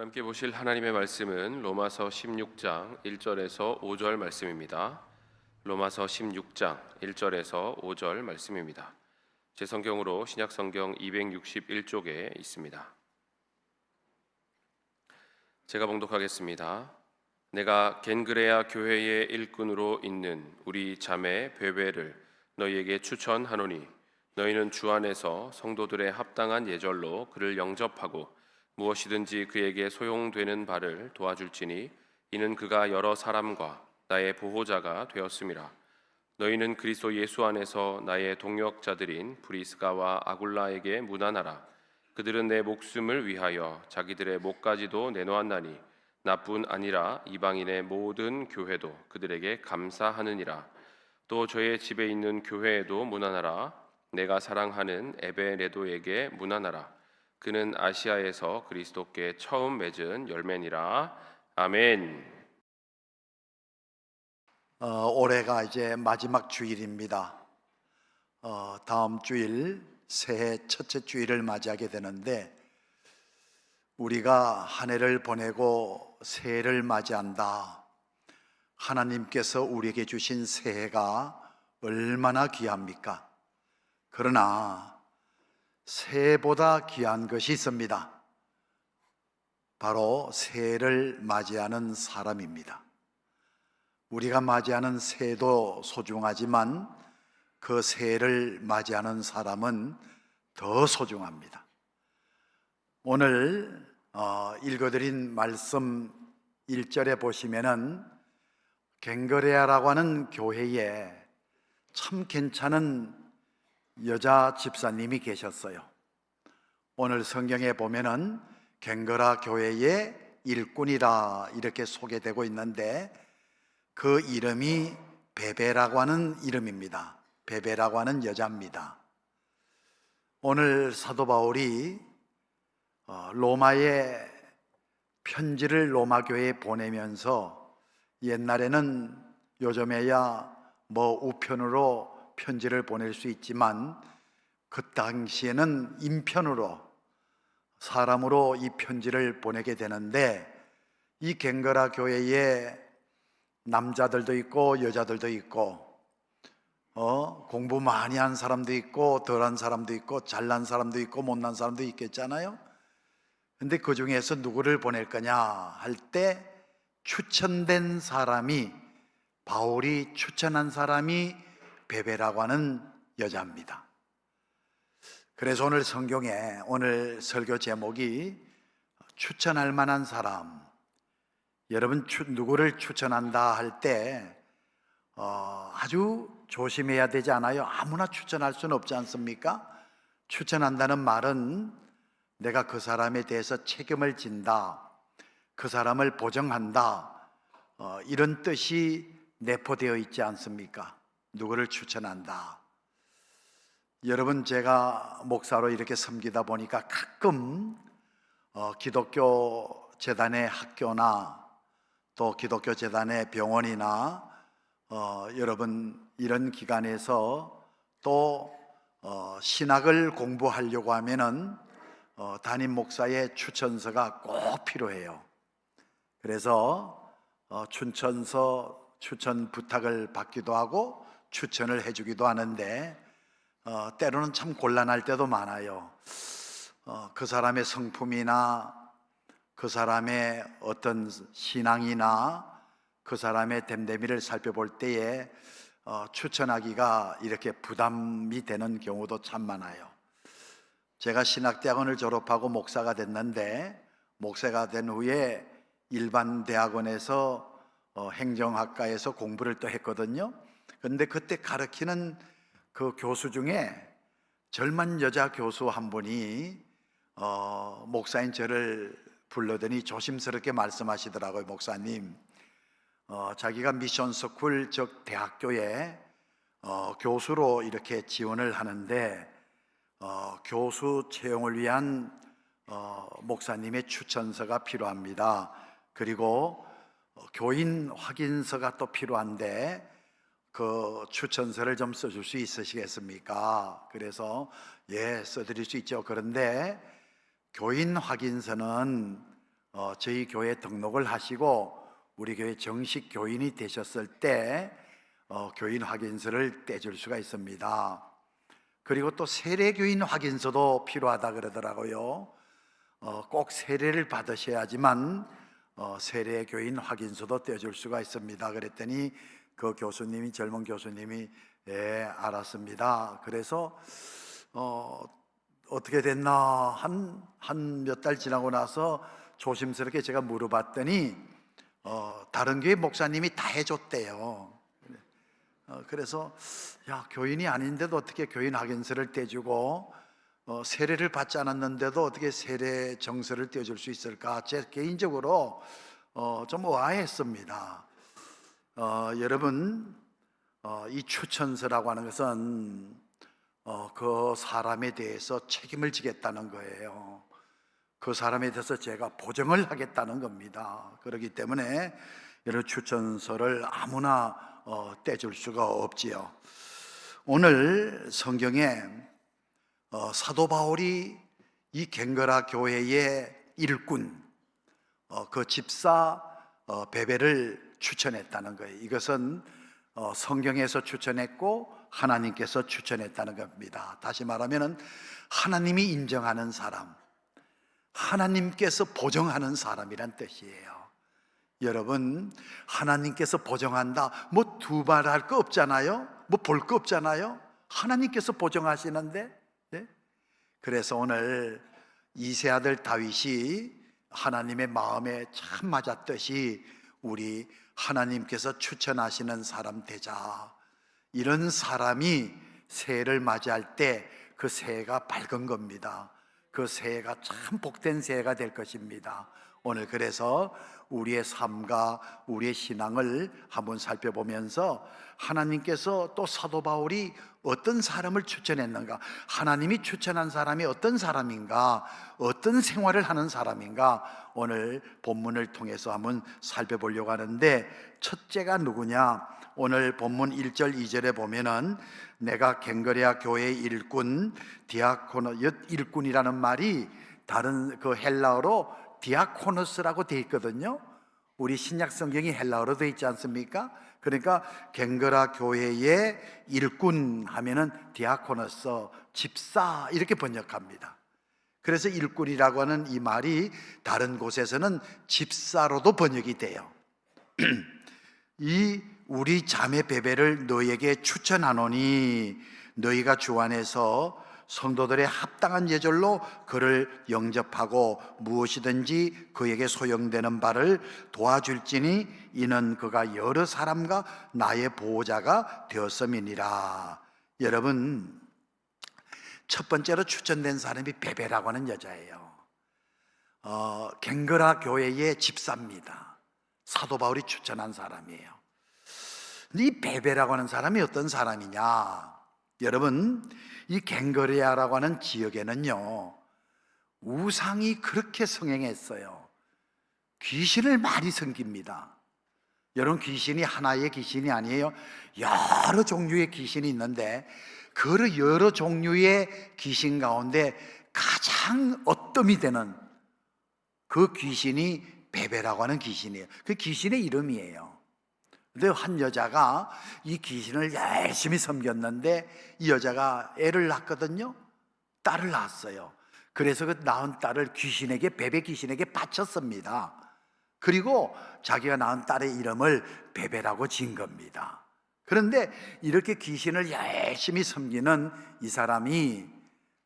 함께 보실 하나님의 말씀은 로마서 16장 1절에서 5절 말씀입니다. 로마서 16장 1절에서 5절 말씀입니다. 제 성경으로 신약성경 261쪽에 있습니다. 제가 봉독하겠습니다. 내가 겐그레아 교회의 일꾼으로 있는 우리 자매 베베를 너희에게 추천하노니 너희는 주 안에서 성도들의 합당한 예절로 그를 영접하고 무엇이든지 그에게 소용되는 바를 도와줄지니 이는 그가 여러 사람과 나의 보호자가 되었음이라. 너희는 그리스도 예수 안에서 나의 동역자들인 브리스가와 아굴라에게 문안하라. 그들은 내 목숨을 위하여 자기들의 목까지도 내놓았나니 나뿐 아니라 이방인의 모든 교회도 그들에게 감사하느니라. 또 저의 집에 있는 교회에도 문안하라. 내가 사랑하는 에베네도에게 문안하라. 그는 아시아에서 그리스도께 처음 맺은 열매니라. 아멘. 올해가 이제 마지막 주일입니다. 다음 주일 새해 첫째 주일을 맞이하게 되는데 우리가 한 해를 보내고 새해를 맞이한다. 하나님께서 우리에게 주신 새해가 얼마나 귀합니까? 그러나 새해보다 귀한 것이 있습니다. 바로 새해를 맞이하는 사람입니다. 우리가 맞이하는 새해도 소중하지만 그 새해를 맞이하는 사람은 더 소중합니다. 오늘 읽어드린 말씀 1절에 보시면은 겐그레아라고 하는 교회에 참 괜찮은 여자 집사님이 계셨어요. 오늘 성경에 보면은 겐그라 교회의 일꾼이라 이렇게 소개되고 있는데 그 이름이 베베라고 하는 이름입니다. 베베라고 하는 여자입니다. 오늘 사도 바울이 로마에 편지를 로마 교회에 보내면서 옛날에는 요즘에야 우편으로 편지를 보낼 수 있지만 그 당시에는 인편으로 사람으로 이 편지를 보내게 되는데 이 겐그라 교회에 남자들도 있고 여자들도 있고 공부 많이 한 사람도 있고 덜한 사람도 있고 잘난 사람도 있고 못난 사람도 있겠잖아요. 근데 그 중에서 누구를 보낼 거냐 할 때 추천된 사람이 바울이 추천한 사람이 베베라고 하는 여자입니다. 그래서 오늘 성경에 오늘 설교 제목이 추천할 만한 사람. 여러분 누구를 추천한다 할 때 아주 조심해야 되지 않아요? 아무나 추천할 수는 없지 않습니까? 추천한다는 말은 내가 그 사람에 대해서 책임을 진다, 그 사람을 보정한다, 이런 뜻이 내포되어 있지 않습니까? 누구를 추천한다. 여러분 제가 목사로 이렇게 섬기다 보니까 가끔 기독교 재단의 학교나 또 기독교 재단의 병원이나 여러분 이런 기관에서 또 신학을 공부하려고 하면은 담임 목사의 추천서가 꼭 필요해요. 그래서 추천 부탁을 받기도 하고 추천을 해주기도 하는데 때로는 참 곤란할 때도 많아요. 그 사람의 성품이나 그 사람의 어떤 신앙이나 그 사람의 됨됨이를 살펴볼 때에 추천하기가 이렇게 부담이 되는 경우도 참 많아요. 제가 신학대학원을 졸업하고 목사가 됐는데 목사가 된 후에 일반 대학원에서 행정학과에서 공부를 또 했거든요. 그런데 그때 가르치는 그 교수 중에 젊은 여자 교수 한 분이 목사인 저를 불러더니 조심스럽게 말씀하시더라고요. 목사님, 자기가 미션 스쿨 즉 대학교에 교수로 이렇게 지원을 하는데 교수 채용을 위한 목사님의 추천서가 필요합니다. 그리고 교인 확인서가 또 필요한데 그 추천서를 좀 써줄 수 있으시겠습니까? 그래서 예, 써드릴 수 있죠. 그런데 교인 확인서는 저희 교회 등록을 하시고 우리 교회 정식 교인이 되셨을 때 교인 확인서를 떼줄 수가 있습니다. 그리고 또 세례교인 확인서도 필요하다 그러더라고요. 꼭 세례를 받으셔야지만 세례교인 확인서도 떼줄 수가 있습니다. 그랬더니 그 교수님이, 젊은 교수님이 예, 알았습니다. 그래서 어떻게 됐나 한 몇 달 지나고 나서 조심스럽게 제가 물어봤더니 다른 교회 목사님이 다 해줬대요. 그래서 야, 교인이 아닌데도 어떻게 교인 확인서를 떼주고 세례를 받지 않았는데도 어떻게 세례 정서를 떼줄 수 있을까? 제 개인적으로 좀 의아했습니다. 여러분, 이 추천서라고 하는 것은 그 사람에 대해서 책임을 지겠다는 거예요. 그 사람에 대해서 제가 보증을 하겠다는 겁니다. 그렇기 때문에 이런 추천서를 아무나 떼줄 수가 없지요. 오늘 성경에 사도 바울이 이 갱거라 교회의 일꾼, 그 집사 베베를 추천했다는 거예요. 이것은 성경에서 추천했고 하나님께서 추천했다는 겁니다. 다시 말하면 하나님이 인정하는 사람, 하나님께서 보정하는 사람이란 뜻이에요. 여러분, 하나님께서 보정한다, 뭐 두말할 거 없잖아요. 뭐 볼 거 없잖아요. 하나님께서 보정하시는데, 네? 그래서 오늘 이세 아들 다윗이 하나님의 마음에 참 맞았듯이 우리 하나님께서 추천하시는 사람 되자. 이런 사람이 새해를 맞이할 때 그 새해가 밝은 겁니다. 그 새해가 참 복된 새해가 될 것입니다. 오늘 그래서 우리의 삶과 우리의 신앙을 한번 살펴보면서 하나님께서 또 사도 바울이 어떤 사람을 추천했는가, 하나님이 추천한 사람이 어떤 사람인가, 어떤 생활을 하는 사람인가, 오늘 본문을 통해서 한번 살펴보려고 하는데, 첫째가 누구냐? 오늘 본문 1절 2절에 보면은 내가 갱거레아 교회의 일꾼 디아코노, 일꾼이라는 말이 다른 그 헬라어로 디아코노스라고 되어 있거든요. 우리 신약 성경이 헬라어로 되어 있지 않습니까? 그러니까 갱거라 교회의 일꾼 하면은 디아코노스, 집사 이렇게 번역합니다. 그래서 일꾼이라고 하는 이 말이 다른 곳에서는 집사로도 번역이 돼요. 이 우리 자매 베베를 너에게 추천하노니 너희가 주 안에서 성도들의 합당한 예절로 그를 영접하고 무엇이든지 그에게 소용되는 바를 도와줄지니 이는 그가 여러 사람과 나의 보호자가 되었음이니라. 여러분, 첫 번째로 추천된 사람이 베베라고 하는 여자예요. 갱거라 교회의 집사입니다. 사도 바울이 추천한 사람이에요. 근데 이 베베라고 하는 사람이 어떤 사람이냐? 여러분, 이 갱거레아라고 하는 지역에는요, 우상이 그렇게 성행했어요. 귀신을 많이 섬깁니다. 여러분, 귀신이 하나의 귀신이 아니에요. 여러 종류의 귀신이 있는데 그 여러 종류의 귀신 가운데 가장 어뜸이 되는 그 귀신이 베베라고 하는 귀신이에요. 그 귀신의 이름이에요. 근데 한 여자가 이 귀신을 열심히 섬겼는데 이 여자가 애를 낳거든요. 딸을 낳았어요. 그래서 그 낳은 딸을 귀신에게, 베베 귀신에게 바쳤습니다. 그리고 자기가 낳은 딸의 이름을 베베라고 지은 겁니다. 그런데 이렇게 귀신을 열심히 섬기는 이 사람이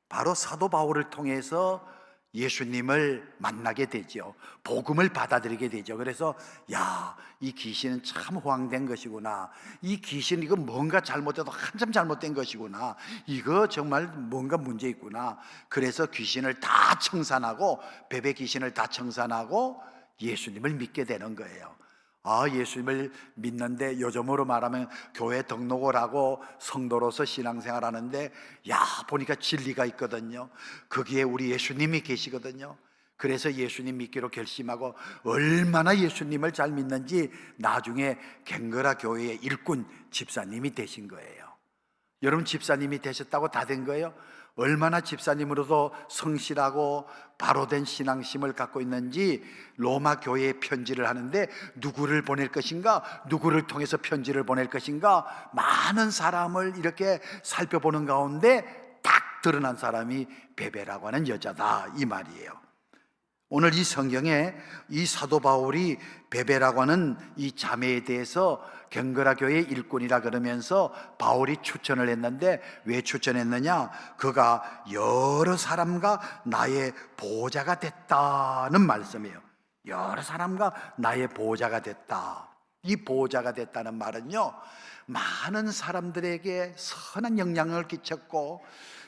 바로 사도 바울을 통해서 예수님을 만나게 되죠. 복음을 받아들이게 되죠. 그래서 야, 이 귀신은 참 호황된 것이구나. 이 귀신 이거 뭔가 잘못돼도 한참 잘못된 것이구나. 이거 정말 뭔가 문제 있구나. 그래서 귀신을 다 청산하고, 베베 귀신을 다 청산하고 예수님을 믿게 되는 거예요. 예수님을 믿는데 요즘으로 말하면 교회 등록을 하고 성도로서 신앙생활 하는데 보니까 진리가 있거든요. 거기에 우리 예수님이 계시거든요. 그래서 예수님 믿기로 결심하고 얼마나 예수님을 잘 믿는지 나중에 갱거라 교회의 일꾼 집사님이 되신 거예요. 여러분 집사님이 되셨다고 다 된 거예요? 얼마나 집사님으로도 성실하고 바로된 신앙심을 갖고 있는지 로마 교회에 편지를 하는데 누구를 보낼 것인가, 누구를 통해서 편지를 보낼 것인가, 많은 사람을 이렇게 살펴보는 가운데 딱 드러난 사람이 베베라고 하는 여자다, 이 말이에요. 오늘 이 성경에 이 사도 바울이 베베라고 하는 이 자매에 대해서 갱그라 교회 일꾼이라 그러면서 바울이 추천을 했는데, 왜 추천했느냐? 그가 여러 사람과 나의 보호자가 됐다는 말씀이에요. 여러 사람과 나의 보호자가 됐다. 이 보호자가 됐다는 말은요, 많은 사람들에게 선한 영향을 끼쳤고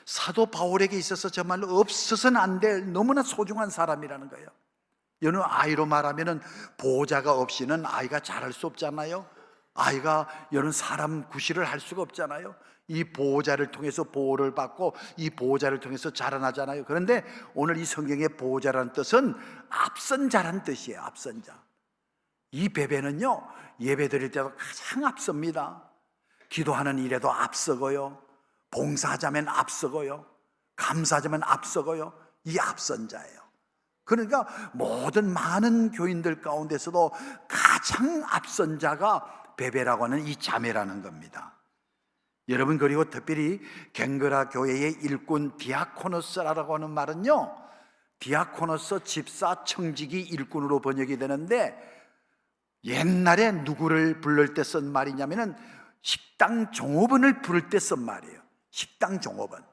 사도 바울에게 있어서 정말로 없어서는 안 될 너무나 소중한 사람이라는 거예요. 여느 아이로 말하면 보호자가 없이는 아이가 자랄 수 없잖아요. 아이가 여느 사람 구실을 할 수가 없잖아요. 이 보호자를 통해서 보호를 받고 이 보호자를 통해서 자라나잖아요. 그런데 오늘 이 성경의 보호자라는 뜻은 앞선 자란 뜻이에요. 앞선 자. 이 베베는요, 예배 드릴 때도 가장 앞섭니다. 기도하는 일에도 앞서고요, 봉사하자면 앞서고요, 감사하자면 앞서고요. 이 앞선 자예요. 그러니까 모든 많은 교인들 가운데서도 가장 앞선 자가 베베라고 하는 이 자매라는 겁니다. 여러분, 그리고 특별히 갱그라 교회의 일꾼 디아코노스라고 하는 말은요, 디아코노스 집사 청지기 일꾼으로 번역이 되는데, 옛날에 누구를 부를 때 쓴 말이냐면은 식당 종업원을 부를 때 쓴 말이에요. 식당 종업원.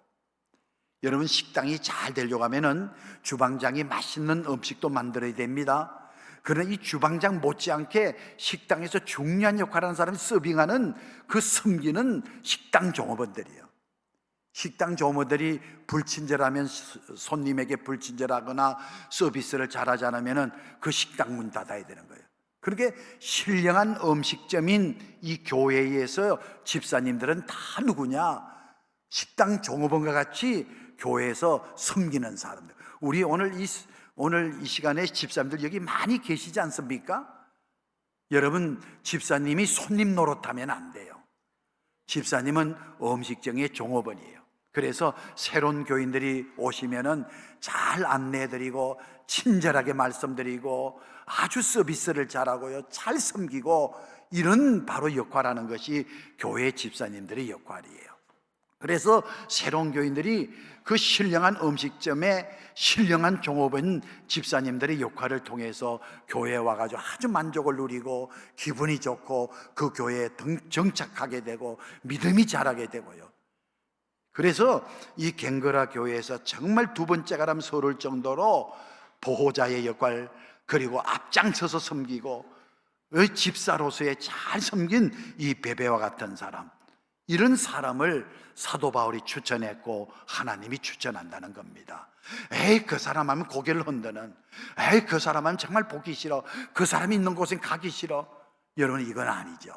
여러분, 식당이 잘 되려고 하면은 주방장이 맛있는 음식도 만들어야 됩니다. 그러나 이 주방장 못지않게 식당에서 중요한 역할을 하는 사람이 서빙하는 그 섬기는 식당 종업원들이에요. 식당 종업원들이 불친절하면, 손님에게 불친절하거나 서비스를 잘하지 않으면 그 식당 문 닫아야 되는 거예요. 그렇게 신령한 음식점인 이 교회에서 집사님들은 다 누구냐? 식당 종업원과 같이 교회에서 섬기는 사람들. 우리 오늘 이 시간에 집사님들 여기 많이 계시지 않습니까? 여러분, 집사님이 손님 노릇하면 안 돼요. 집사님은 음식점의 종업원이에요. 그래서 새로운 교인들이 오시면은 잘 안내해드리고 친절하게 말씀드리고 아주 서비스를 잘하고요, 잘 섬기고, 이런 바로 역할하는 것이 교회 집사님들의 역할이에요. 그래서 새로운 교인들이 그 신령한 음식점에 신령한 종업원 집사님들의 역할을 통해서 교회에 와가지고 아주 만족을 누리고 기분이 좋고 그 교회에 정착하게 되고 믿음이 자라게 되고요. 그래서 이 갱그라 교회에서 정말 두 번째가 라면 서를 정도로 보호자의 역할, 그리고 앞장서서 섬기고 집사로서의 잘 섬긴 이 베베와 같은 사람, 이런 사람을 사도 바울이 추천했고 하나님이 추천한다는 겁니다. 에이, 그 사람 하면 고개를 흔드는, 에이, 그 사람 하면 정말 보기 싫어, 그 사람이 있는 곳엔 가기 싫어. 여러분, 이건 아니죠.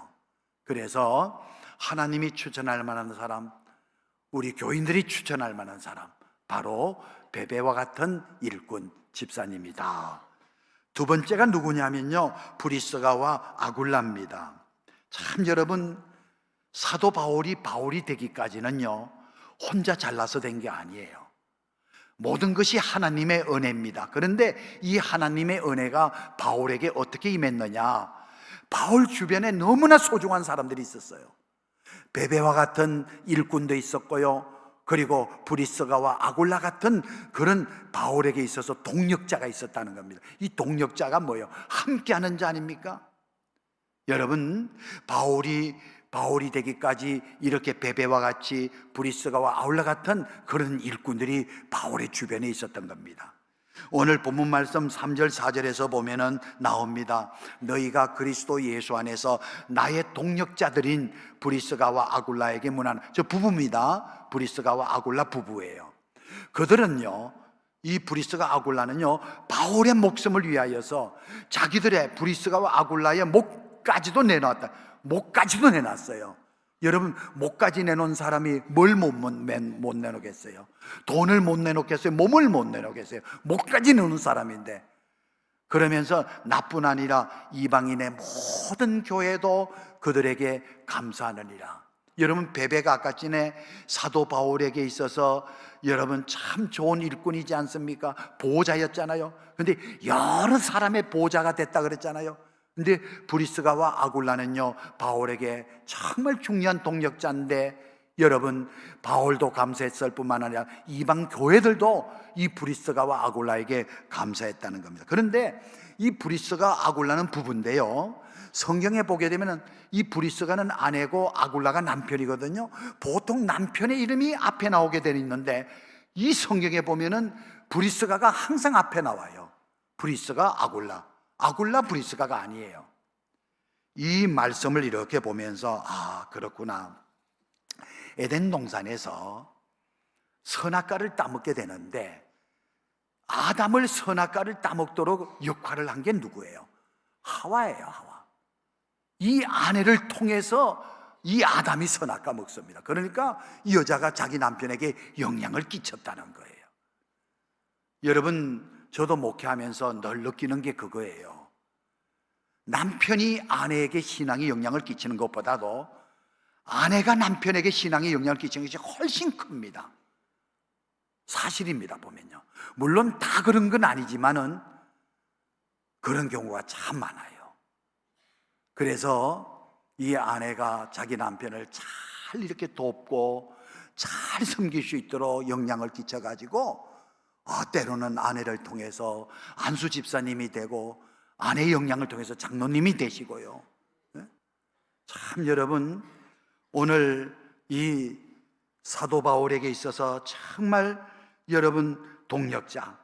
그래서 하나님이 추천할 만한 사람, 우리 교인들이 추천할 만한 사람, 바로 베베와 같은 일꾼 집사님이다. 두 번째가 누구냐면요, 브리스가와 아굴라입니다. 참, 여러분, 사도 바울이 되기까지는요, 혼자 잘나서 된 게 아니에요. 모든 것이 하나님의 은혜입니다. 그런데 이 하나님의 은혜가 바울에게 어떻게 임했느냐? 바울 주변에 너무나 소중한 사람들이 있었어요. 베베와 같은 일꾼도 있었고요, 그리고 브리스가와 아굴라 같은 그런 바울에게 있어서 동력자가 있었다는 겁니다. 이 동력자가 뭐예요? 함께하는 자 아닙니까? 여러분, 바울이 되기까지 이렇게 베베와 같이 브리스가와 아굴라 같은 그런 일꾼들이 바울의 주변에 있었던 겁니다. 오늘 본문 말씀 3절 4절에서 보면은 나옵니다. 너희가 그리스도 예수 안에서 나의 동력자들인 브리스가와 아굴라에게 문안. 저 부부입니다. 브리스가와 아굴라 부부예요. 그들은요, 이 브리스가 아굴라는요, 바울의 목숨을 위하여서 자기들의 브리스가와 아굴라의 목까지도 내놨다. 목까지도 내놨어요. 여러분, 목까지 내놓은 사람이 뭘 못 내놓겠어요? 돈을 못 내놓겠어요? 몸을 못 내놓겠어요? 목까지 내놓은 사람인데, 그러면서 나뿐 아니라 이방인의 모든 교회도 그들에게 감사하느니라. 여러분, 베베가 아까 전에 사도 바울에게 있어서 여러분 참 좋은 일꾼이지 않습니까? 보호자였잖아요. 근데 여러 사람의 보호자가 됐다 그랬잖아요. 근데 브리스가와 아굴라는요, 바울에게 정말 중요한 동력자인데, 여러분, 바울도 감사했을 뿐만 아니라 이방 교회들도 이 브리스가와 아굴라에게 감사했다는 겁니다. 그런데 이 브리스가 아굴라는 부부인데요, 성경에 보게 되면 이 브리스가는 아내고 아굴라가 남편이거든요. 보통 남편의 이름이 앞에 나오게 되어 있는데, 이 성경에 보면은 브리스가가 항상 앞에 나와요. 브리스가 아굴라, 아굴라 브리스가가 아니에요. 이 말씀을 이렇게 보면서 그렇구나, 에덴 동산에서 선악과를 따먹게 되는데 아담을 선악과를 따먹도록 역할을 한 게 누구예요? 하와예요. 하와. 이 아내를 통해서 이 아담이 선악과 먹습니다. 그러니까 이 여자가 자기 남편에게 영향을 끼쳤다는 거예요. 여러분, 저도 목회하면서 늘 느끼는 게 그거예요. 남편이 아내에게 신앙에 영향을 끼치는 것보다도 아내가 남편에게 신앙에 영향을 끼치는 것이 훨씬 큽니다. 사실입니다, 보면요. 물론 다 그런 건 아니지만은 그런 경우가 참 많아요. 그래서 이 아내가 자기 남편을 잘 이렇게 돕고 잘 섬길 수 있도록 영향을 끼쳐가지고 때로는 아내를 통해서 안수 집사님이 되고 아내의 영향을 통해서 장로님이 되시고요. 참, 여러분, 오늘 이 사도 바울에게 있어서 정말 여러분 동력자,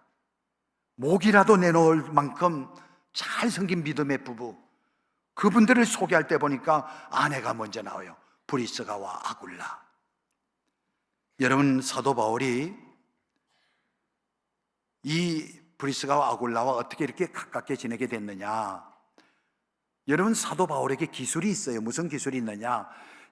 목이라도 내놓을 만큼 잘 섬긴 믿음의 부부, 그분들을 소개할 때 보니까 아내가 먼저 나와요. 브리스가와 아굴라. 여러분, 사도 바울이 이 브리스가와 아굴라와 어떻게 이렇게 가깝게 지내게 됐느냐? 여러분, 사도 바울에게 기술이 있어요. 무슨 기술이 있느냐?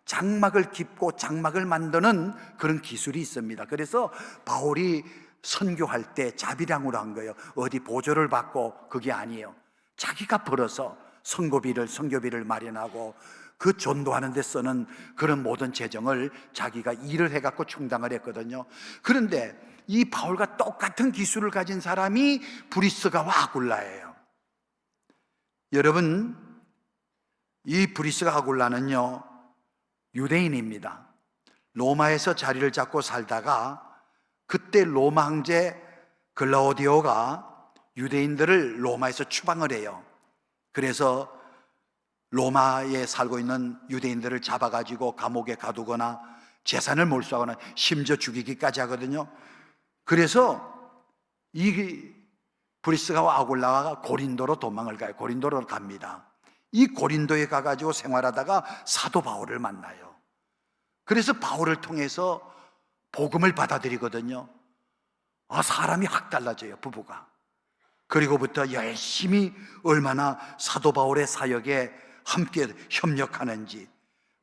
장막을 깁고 장막을 만드는 그런 기술이 있습니다. 그래서 바울이 선교할 때 자비량으로 한 거예요. 어디 보조를 받고 그게 아니에요. 자기가 벌어서 선교비를 마련하고 그 전도하는 데 쓰는 그런 모든 재정을 자기가 일을 해갖고 충당을 했거든요. 그런데 이 바울과 똑같은 기술을 가진 사람이 브리스가와 아굴라예요. 여러분, 이 브리스가 아굴라는요, 유대인입니다. 로마에서 자리를 잡고 살다가 그때 로마 황제 글라우디오가 유대인들을 로마에서 추방을 해요. 그래서 로마에 살고 있는 유대인들을 잡아가지고 감옥에 가두거나 재산을 몰수하거나 심지어 죽이기까지 하거든요. 그래서 이 브리스가와 아굴라가 고린도로 도망을 가요. 고린도로 갑니다. 이 고린도에 가가지고 생활하다가 사도 바울을 만나요. 그래서 바울을 통해서 복음을 받아들이거든요. 사람이 확 달라져요, 부부가. 그리고부터 열심히 얼마나 사도 바울의 사역에 함께 협력하는지,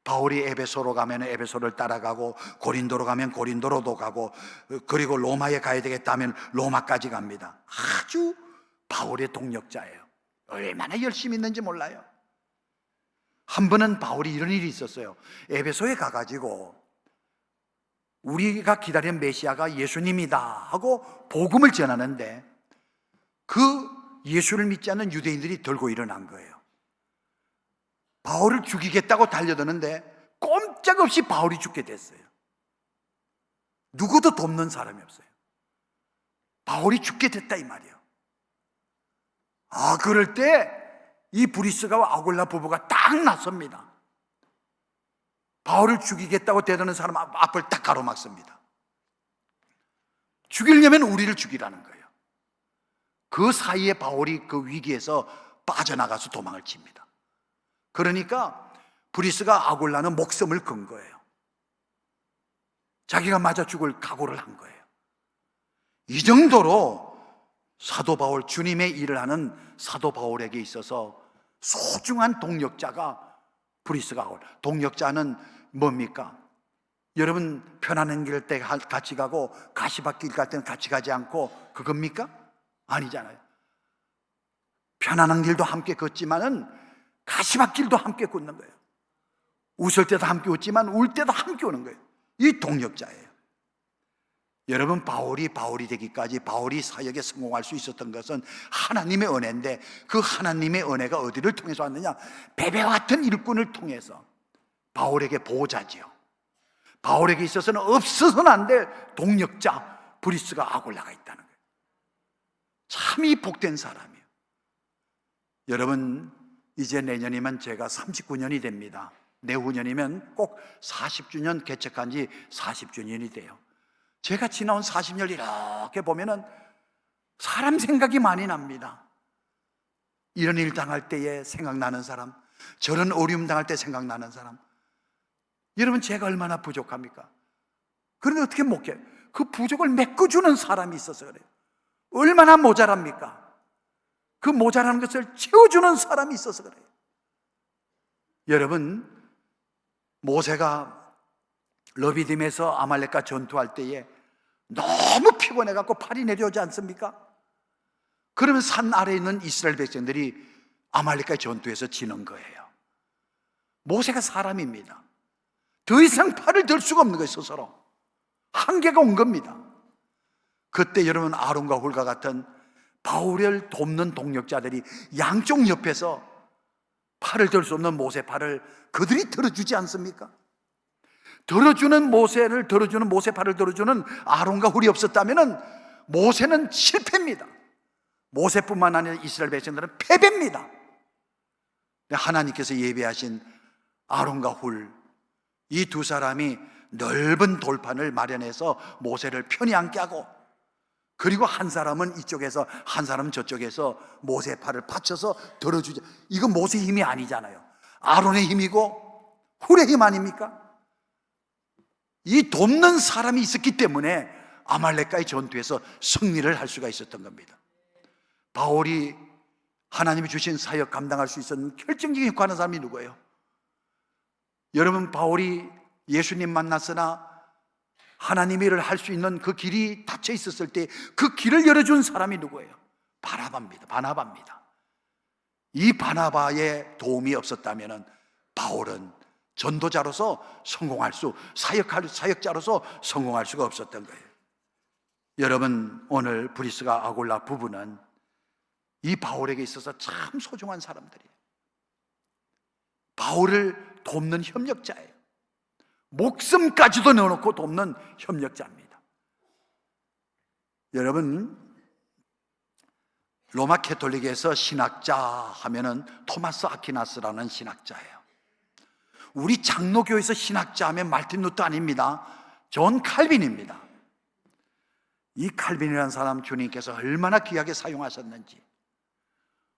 바울이 에베소로 가면 에베소를 따라가고 고린도로 가면 고린도로도 가고, 그리고 로마에 가야 되겠다면 로마까지 갑니다. 아주 바울의 동력자예요. 얼마나 열심히 있는지 몰라요. 한 번은 바울이 이런 일이 있었어요. 에베소에 가가지고 우리가 기다리는 메시아가 예수님이다 하고 복음을 전하는데 그 예수를 믿지 않는 유대인들이 들고 일어난 거예요. 바울을 죽이겠다고 달려드는데 꼼짝없이 바울이 죽게 됐어요. 누구도 돕는 사람이 없어요. 바울이 죽게 됐다 이 말이에요. 그럴 때 이 브리스가와 아굴라 부부가 딱 나섭니다. 바울을 죽이겠다고 대드는 사람 앞을 딱 가로막습니다. 죽이려면 우리를 죽이라는 거예요. 그 사이에 바울이 그 위기에서 빠져나가서 도망을 칩니다. 그러니까 브리스가 아굴라는 목숨을 건 거예요. 자기가 맞아 죽을 각오를 한 거예요. 이 정도로 사도 바울, 주님의 일을 하는 사도 바울에게 있어서 소중한 동력자가 브리스가 아굴라. 동력자는 뭡니까? 여러분, 편안한 길 때 같이 가고 가시밭길 갈 때는 같이 가지 않고 그겁니까? 아니잖아요. 편안한 길도 함께 걷지만은 가시밭길도 함께 걷는 거예요. 웃을 때도 함께 웃지만 울 때도 함께 우는 거예요. 이 동력자예요. 여러분, 바울이 되기까지, 바울이 사역에 성공할 수 있었던 것은 하나님의 은혜인데, 그 하나님의 은혜가 어디를 통해서 왔느냐? 베베와 같은 일꾼을 통해서. 바울에게 보호자지요. 바울에게 있어서는 없어서는 안 될 동력자 브리스가 아굴라가 있다는 거예요. 참이 복된 사람이에요. 여러분, 이제 내년이면 제가 39년이 됩니다. 내후년이면 꼭 40주년, 개척한 지 40주년이 돼요. 제가 지나온 40년을 이렇게 보면은 사람 생각이 많이 납니다. 이런 일 당할 때에 생각나는 사람, 저런 어려움 당할 때 생각나는 사람. 여러분, 제가 얼마나 부족합니까? 그런데 어떻게 못해요? 그 부족을 메꿔주는 사람이 있어서 그래요. 얼마나 모자랍니까? 그 모자라는 것을 채워주는 사람이 있어서 그래요. 여러분, 모세가 러비딤에서 아말렉과 전투할 때에 너무 피곤해갖고 팔이 내려오지 않습니까? 그러면 산 아래에 있는 이스라엘 백성들이 아말렉과의 전투에서 지는 거예요. 모세가 사람입니다. 더 이상 팔을 들 수가 없는 거예요. 스스로 한계가 온 겁니다. 그때 여러분, 아론과 훌과 같은 바울을 돕는 동력자들이 양쪽 옆에서 팔을 들 수 없는 모세 팔을 그들이 들어주지 않습니까? 모세 팔을 들어주는 아론과 훌이 없었다면 모세는 실패입니다. 모세뿐만 아니라 이스라엘 백성들은 패배입니다. 하나님께서 예비하신 아론과 훌, 이 두 사람이 넓은 돌판을 마련해서 모세를 편히 앉게 하고, 그리고 한 사람은 이쪽에서 한 사람은 저쪽에서 모세 팔을 받쳐서 들어주자. 이건 모세의 힘이 아니잖아요. 아론의 힘이고 훌의 힘 아닙니까? 이 돕는 사람이 있었기 때문에 아말렉과의 전투에서 승리를 할 수가 있었던 겁니다. 바울이 하나님이 주신 사역 감당할 수 있었는 결정적인 역할하는 사람이 누구예요? 여러분, 바울이 예수님 만났으나 하나님의 일을 할 수 있는 그 길이 닫혀 있었을 때 그 길을 열어준 사람이 누구예요? 바나바입니다. 이 바나바의 도움이 없었다면 바울은 전도자로서 사역자로서 성공할 수가 없었던 거예요. 여러분, 오늘 브리스가 아굴라 부부는 이 바울에게 있어서 참 소중한 사람들이에요. 바울을 돕는 협력자예요. 목숨까지도 내어놓고 돕는 협력자입니다. 여러분, 로마 캐톨릭에서 신학자 하면은 토마스 아퀴나스라는 신학자예요. 우리 장로교에서 신학자 하면 말틴 루터 아닙니다. 존 칼빈입니다. 이 칼빈이라는 사람 주님께서 얼마나 귀하게 사용하셨는지,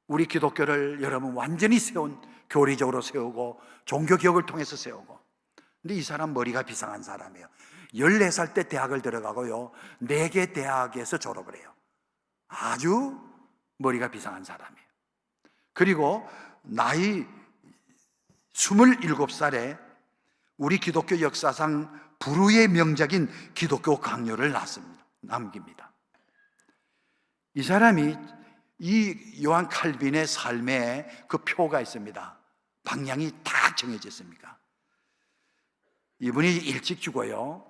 우리 기독교를 여러분 완전히 교리적으로 세우고 종교개혁을 통해서 세우고. 근데 이 사람 머리가 비상한 사람이에요. 14살 때 대학을 들어가고요, 4개 대학에서 졸업을 해요. 아주 머리가 비상한 사람이에요. 그리고 나이 27살에 우리 기독교 역사상 불후의 명작인 기독교 강요를 남깁니다. 이 사람이 이 요한 칼빈의 삶에 그 표가 있습니다. 방향이 딱 정해져 있습니까? 이분이 일찍 죽어요.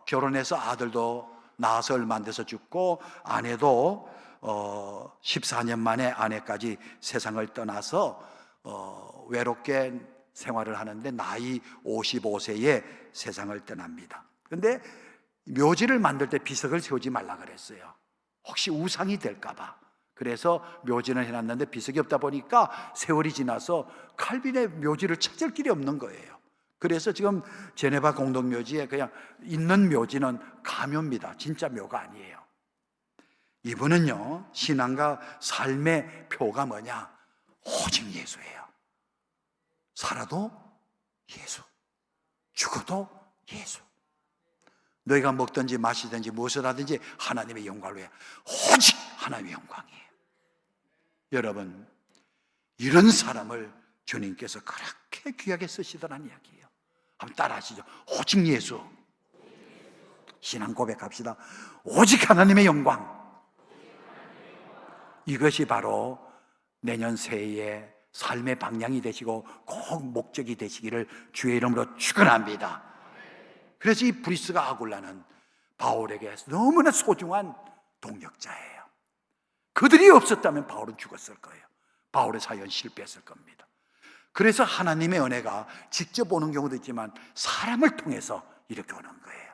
결혼해서 아들도 낳아서 얼마 안 돼서 죽고, 아내도 14년 만에 아내까지 세상을 떠나서 외롭게 생활을 하는데 나이 55세에 세상을 떠납니다. 그런데 묘지를 만들 때 비석을 세우지 말라 그랬어요. 혹시 우상이 될까 봐. 그래서 묘지는 해놨는데 비석이 없다 보니까 세월이 지나서 칼빈의 묘지를 찾을 길이 없는 거예요. 그래서 지금 제네바 공동묘지에 그냥 있는 묘지는 가묘입니다. 진짜 묘가 아니에요. 이분은요, 신앙과 삶의 표가 뭐냐? 오직 예수예요. 살아도 예수, 죽어도 예수. 너희가 먹든지 마시든지 무엇을 하든지 하나님의 영광을 위해, 오직 하나님의 영광이에요. 여러분, 이런 사람을 주님께서 그렇게 귀하게 쓰시더란 이야기예요. 한번 따라 하시죠. 오직 예수. 신앙 고백합시다. 오직 하나님의 영광. 이것이 바로 내년 새해에 삶의 방향이 되시고 꼭 목적이 되시기를 주의 이름으로 축원합니다. 그래서 이 브리스가 아굴라는 바울에게 너무나 소중한 동역자예요. 그들이 없었다면 바울은 죽었을 거예요. 바울의 사역은 실패했을 겁니다. 그래서 하나님의 은혜가 직접 오는 경우도 있지만 사람을 통해서 이렇게 오는 거예요.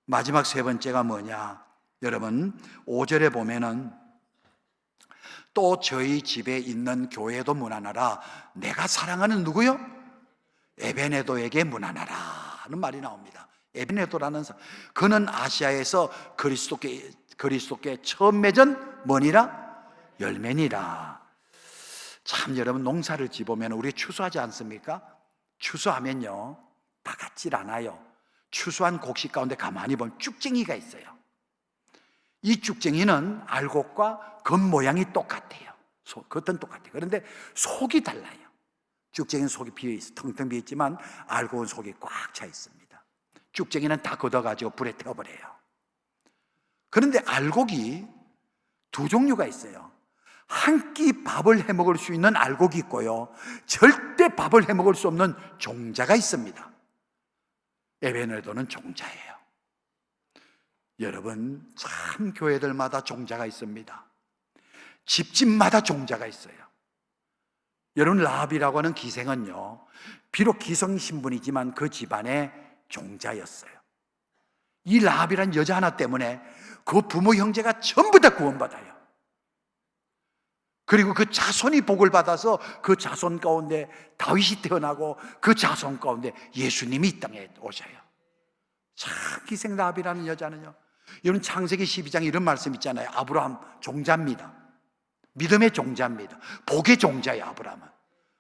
마지막 세 번째가 뭐냐? 여러분 5절에 보면은 또 저희 집에 있는 교회도 문안하라. 내가 사랑하는 누구요? 에베네도에게 문안하라 하는 말이 나옵니다. 에베네도라는 사람, 그는 아시아에서 그리스도께 처음 맺은 뭐니라? 열매니라. 참 여러분 농사를 지보면 우리 추수하지 않습니까? 추수하면요 다 같질 않아요. 추수한 곡식 가운데 가만히 보면 쭉쟁이가 있어요. 이 쭉쟁이는 알곡과 겉모양이 똑같아요. 겉은 똑같아요. 그런데 속이 달라요. 쭉쟁이는 속이 비어있어 텅텅 비어있지만 알곡은 속이 꽉 차 있습니다. 쭉쟁이는 다 걷어가지고 불에 태워버려요. 그런데 알곡이 두 종류가 있어요. 한 끼 밥을 해먹을 수 있는 알곡이 있고요, 절대 밥을 해먹을 수 없는 종자가 있습니다. 에베네도는 종자예요. 여러분 참 교회들마다 종자가 있습니다. 집집마다 종자가 있어요. 여러분 라합이라고 하는 기생은요 비록 기성 신분이지만 그 집안의 종자였어요. 이 라합이라는 여자 하나 때문에 그 부모 형제가 전부 다 구원받아요. 그리고 그 자손이 복을 받아서 그 자손 가운데 다윗이 태어나고 그 자손 가운데 예수님이 이 땅에 오셔요. 참 기생 라합이라는 여자는요, 여러분 창세기 12장에 이런 말씀 있잖아요. 아브라함 종자입니다. 믿음의 종자입니다. 복의 종자예요. 아브라함은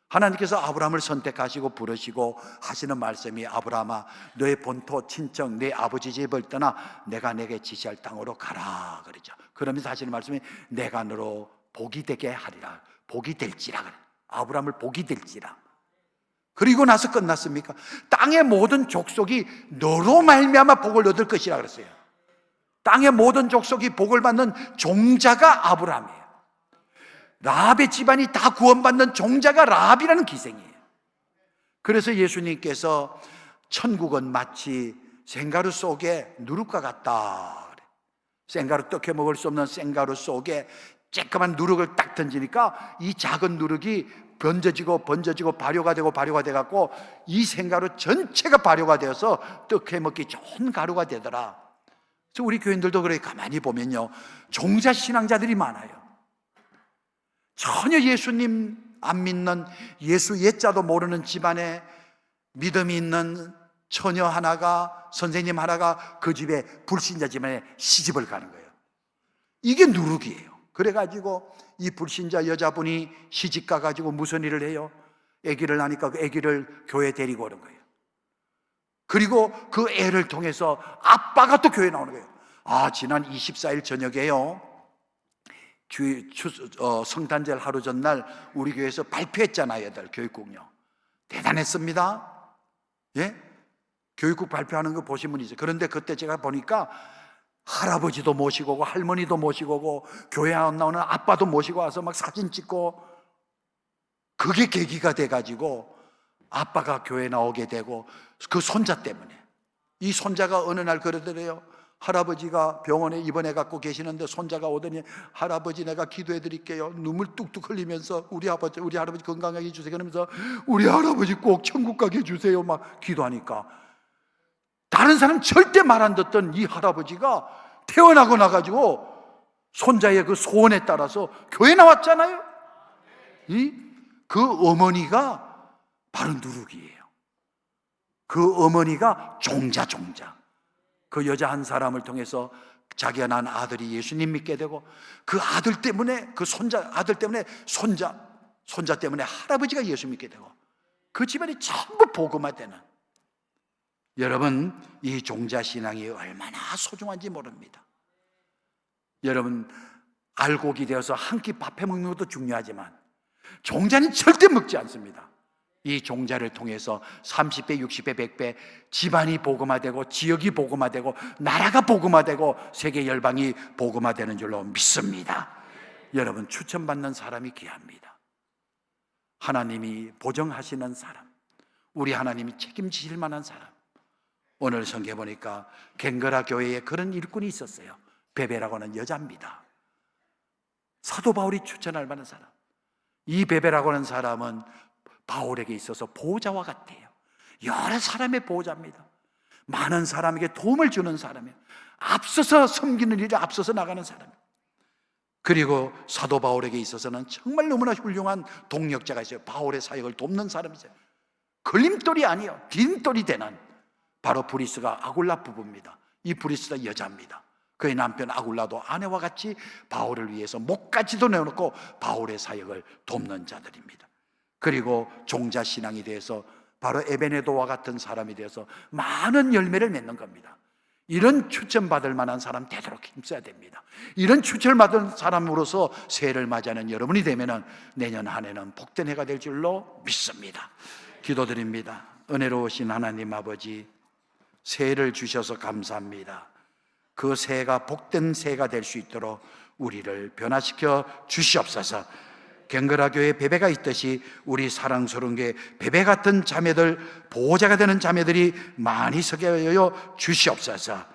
하나님께서 아브라함을 선택하시고 부르시고 하시는 말씀이 아브라함아 너의 본토 친척 내 아버지 집을 떠나 내가 내게 지시할 땅으로 가라 그러죠. 그러면서 하시는 말씀이 내가 너로 복이 되게 하리라. 복이 될지라 그래. 아브라함을 복이 될지라. 그리고 나서 끝났습니까? 땅의 모든 족속이 너로 말미암아 복을 얻을 것이라 그랬어요. 땅의 모든 족속이 복을 받는 종자가 아브라함이에요. 라합의 집안이 다 구원받는 종자가 라합이라는 기생이에요. 그래서 예수님께서 천국은 마치 생가루 속에 누룩과 같다. 생가루 떡해 먹을 수 없는 생가루 속에 쬐끄만 누룩을 딱 던지니까 이 작은 누룩이 번져지고 발효가 되고 발효가 돼갖고 이 생가루 전체가 발효가 되어서 떡해 먹기 좋은 가루가 되더라. 그래서 우리 교인들도 그렇게 가만히 보면요 종자 신앙자들이 많아요. 전혀 예수님 안 믿는 예수 예자도 모르는 집안에 믿음이 있는 처녀 하나가, 선생님 하나가 그 집에 불신자 집안에 시집을 가는 거예요. 이게 누룩이에요. 그래가지고 이 불신자 여자분이 시집 가가지고 무슨 일을 해요? 아기를 낳으니까 그 아기를 교회에 데리고 오는 거예요. 그리고 그 애를 통해서 아빠가 또 교회에 나오는 거예요. 지난 24일 저녁에요 성탄절 하루 전날 우리 교회에서 발표했잖아요. 애들 교육국요. 대단했습니다. 예? 교육국 발표하는 거 보신 분이죠. 그런데 그때 제가 보니까 할아버지도 모시고 오고 할머니도 모시고 오고 교회 안 나오는 아빠도 모시고 와서 막 사진 찍고, 그게 계기가 돼가지고 아빠가 교회 나오게 되고 그 손자 때문에. 이 손자가 어느 날 그러더래요. 할아버지가 병원에 입원해 갖고 계시는데 손자가 오더니 할아버지 내가 기도해 드릴게요. 눈물 뚝뚝 흘리면서 우리 할아버지 건강하게 해주세요. 그러면서 우리 할아버지 꼭 천국 가게 해주세요 막 기도하니까 다른 사람 절대 말 안 듣던 이 할아버지가 태어나고 나가지고 손자의 그 소원에 따라서 교회 나왔잖아요. 그 어머니가 바로 누룩이에요. 그 어머니가 종자. 그 여자 한 사람을 통해서 자기가 낳은 아들이 예수님 믿게 되고 그 아들 때문에 그 아들 때문에 손자 때문에 할아버지가 예수 믿게 되고 그 집안이 전부 복음화되는. 여러분 이 종자 신앙이 얼마나 소중한지 모릅니다. 여러분 알곡이 되어서 한 끼 밥 해먹는 것도 중요하지만 종자는 절대 먹지 않습니다. 이 종자를 통해서 30배, 60배, 100배 집안이 복음화되고 지역이 복음화되고 나라가 복음화되고 세계 열방이 복음화되는 줄로 믿습니다. 여러분 추천받는 사람이 귀합니다. 하나님이 보정하시는 사람, 우리 하나님이 책임지실 만한 사람. 오늘 성경에 보니까 갱그라 교회에 그런 일꾼이 있었어요. 베베라고 하는 여자입니다. 사도 바울이 추천할 만한 사람. 이 베베라고 하는 사람은 바울에게 있어서 보호자와 같아요. 여러 사람의 보호자입니다. 많은 사람에게 도움을 주는 사람이에요. 앞서서 섬기는 일에 앞서서 나가는 사람이에요. 그리고 사도 바울에게 있어서는 정말 너무나 훌륭한 동력자가 있어요. 바울의 사역을 돕는 사람이세요. 걸림돌이 아니에요. 뒷돌이 되는 바로 브리스가 아굴라 부부입니다. 이 브리스가 여자입니다. 그의 남편 아굴라도 아내와 같이 바울을 위해서 목까지도 내어놓고 바울의 사역을 돕는 자들입니다. 그리고 종자신앙이 되어서 바로 에베네도와 같은 사람이 되어서 많은 열매를 맺는 겁니다. 이런 추천받을 만한 사람 되도록 힘써야 됩니다. 이런 추천받은 사람으로서 새해를 맞이하는 여러분이 되면 내년 한 해는 복된 해가 될 줄로 믿습니다. 기도드립니다. 은혜로우신 하나님 아버지, 새해를 주셔서 감사합니다. 그 새해가 복된 새해가 될 수 있도록 우리를 변화시켜 주시옵소서. 갱그라 교회에 베베가 있듯이 우리 사랑스러운 게 베베 같은 자매들, 보호자가 되는 자매들이 많이 서게 하여 주시옵소서.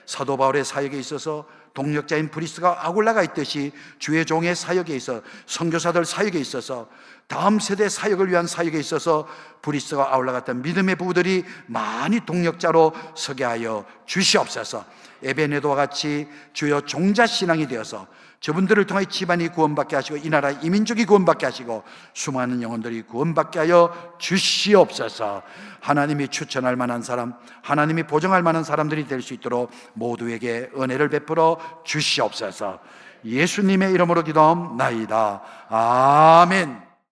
사도 바울의 사역에 있어서 동력자인 브리스가 아굴라가 있듯이 주의 종의 사역에 있어 선교사들 사역에 있어서 다음 세대 사역을 위한 사역에 있어서 브리스가 아굴라 같은 믿음의 부부들이 많이 동력자로 서게 하여 주시옵소서. 에베네도와 같이 주여 종자신앙이 되어서 저분들을 통해 집안이 구원받게 하시고 이 나라 이민족이 구원받게 하시고 수많은 영혼들이 구원받게 하여 주시옵소서. 하나님이 추천할 만한 사람, 하나님이 보정할 만한 사람들이 될 수 있도록 모두에게 은혜를 베풀어 주시옵소서. 예수님의 이름으로 기도하옵나이다. 아멘.